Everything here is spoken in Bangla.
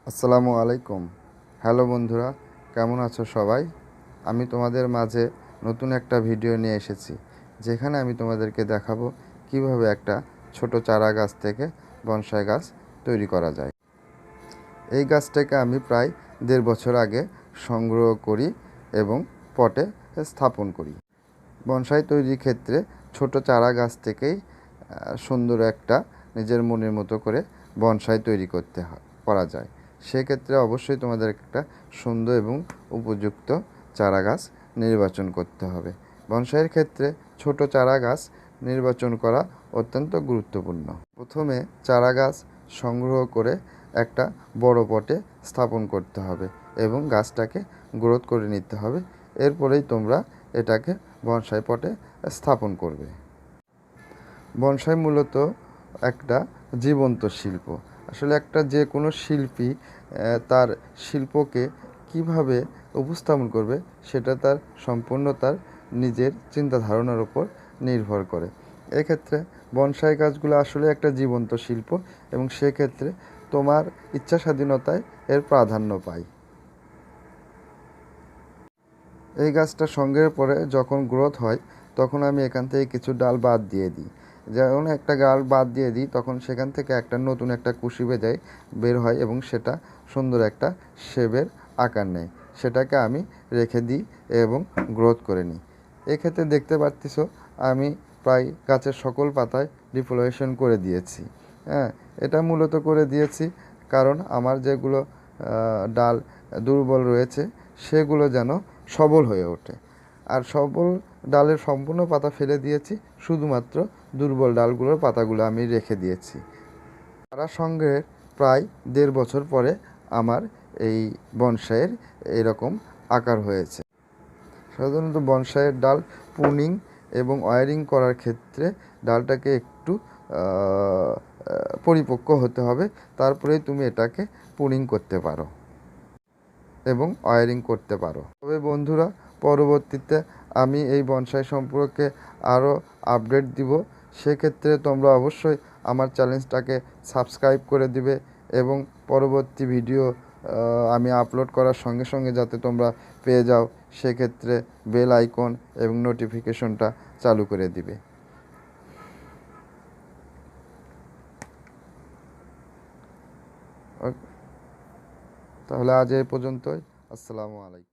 আসসালামু আলাইকুম। হ্যালো বন্ধুরা, কেমন আছো সবাই? আমি তোমাদের মাঝে নতুন একটা ভিডিও নিয়ে এসেছি, যেখানে আমি তোমাদেরকে দেখাবো কিভাবে একটা ছোট চারা গাছ থেকে বনসাই গাছ তৈরি করা যায়। এই গাছটাকে আমি প্রায় 1.5 বছর আগে সংগ্রহ করি এবং পটে স্থাপন করি। বনসাই তৈরির ক্ষেত্রে ছোট চারা গাছ থেকেই সুন্দর একটা নিজের মনের মতো করে বনসাই তৈরি করা যায়। সেক্ষেত্রে অবশ্যই তোমাদের একটা সুন্দর এবং উপযুক্ত চারা গাছ নির্বাচন করতে হবে। বনসাইয়ের ক্ষেত্রে ছোট চারা গাছ নির্বাচন করা অত্যন্ত গুরুত্বপূর্ণ। প্রথমে চারা গাছ সংগ্রহ করে একটা বড় পটে স্থাপন করতে হবে এবং গাছটাকে গ্রোথ করে নিতে হবে। এরপরেই তোমরা এটাকে বনসাই পটে স্থাপন করবে। বনসাই মূলত একটা জীবন্ত শিল্প। আসলে একটা যে কোনো শিল্পী তার শিল্পকে কিভাবে উপস্থাপন করবে সেটা তার সম্পূর্ণ তার নিজের চিন্তা ধারণার উপর নির্ভর করে। এক্ষেত্রে বনসাই গাছগুলো আসলে একটা জীবন্ত শিল্প এবং সেক্ষেত্রে তোমার ইচ্ছা স্বাধীনতায় এর প্রাধান্য পায়। এই গাছটা সংগ্রহের পরে যখন গ্রোথ হয় তখন আমি এখান থেকে কিছু ডাল বাদ দিয়ে দিই। যেমন একটা ডাল বাদ দিয়ে দিই তখন সেখান থেকে একটা নতুন একটা কুশি বের হয় এবং সেটা সুন্দর একটা শেপের আকার নেয়। সেটাকে আমি রেখে দিই এবং গ্রোথ করে নিই। এক্ষেত্রে দেখতে পারতেছো আমি প্রায় গাছের সকল পাতায় ডিফ্লোরেশন করে দিয়েছি। হ্যাঁ, এটা মূলত করে দিয়েছি কারণ আমার যেগুলো ডাল দুর্বল রয়েছে সেগুলো যেন সবল হয়ে ওঠে। আর সবল ডালের সম্পূর্ণ পাতা ফেলে দিয়েছি, শুধুমাত্র দুর্বল ডালগুলোর পাতাগুলো আমি রেখে দিয়েছি। চারা সংগ্রহের প্রায় 1.5 বছর পরে আমার এই বনসাইয়ের এরকম আকার হয়েছে। সাধারণত বনসাইয়ের ডাল প্রুনিং এবং ওয়্যারিং করার ক্ষেত্রে ডালটাকে একটু পরিপক্ক হতে হবে, তারপরেই তুমি এটাকে প্রুনিং করতে পারো এবং ওয়্যারিং করতে পারো। তবে বন্ধুরা, পরবর্তীতে আমি এই বনসাই সম্পর্কে আরও আপডেট দিব। সেক্ষেত্রে তোমরা অবশ্যই আমার চ্যানেলটাকে সাবস্ক্রাইব করে দিবে এবং পরবর্তী ভিডিও আমি আপলোড করার সঙ্গে সঙ্গে যাতে তোমরা পেয়ে যাও, সেক্ষেত্রে বেল আইকন এবং নোটিফিকেশনটা চালু করে দিবে। তাহলে আজ এই পর্যন্তই। আসসালামু আলাইকুম।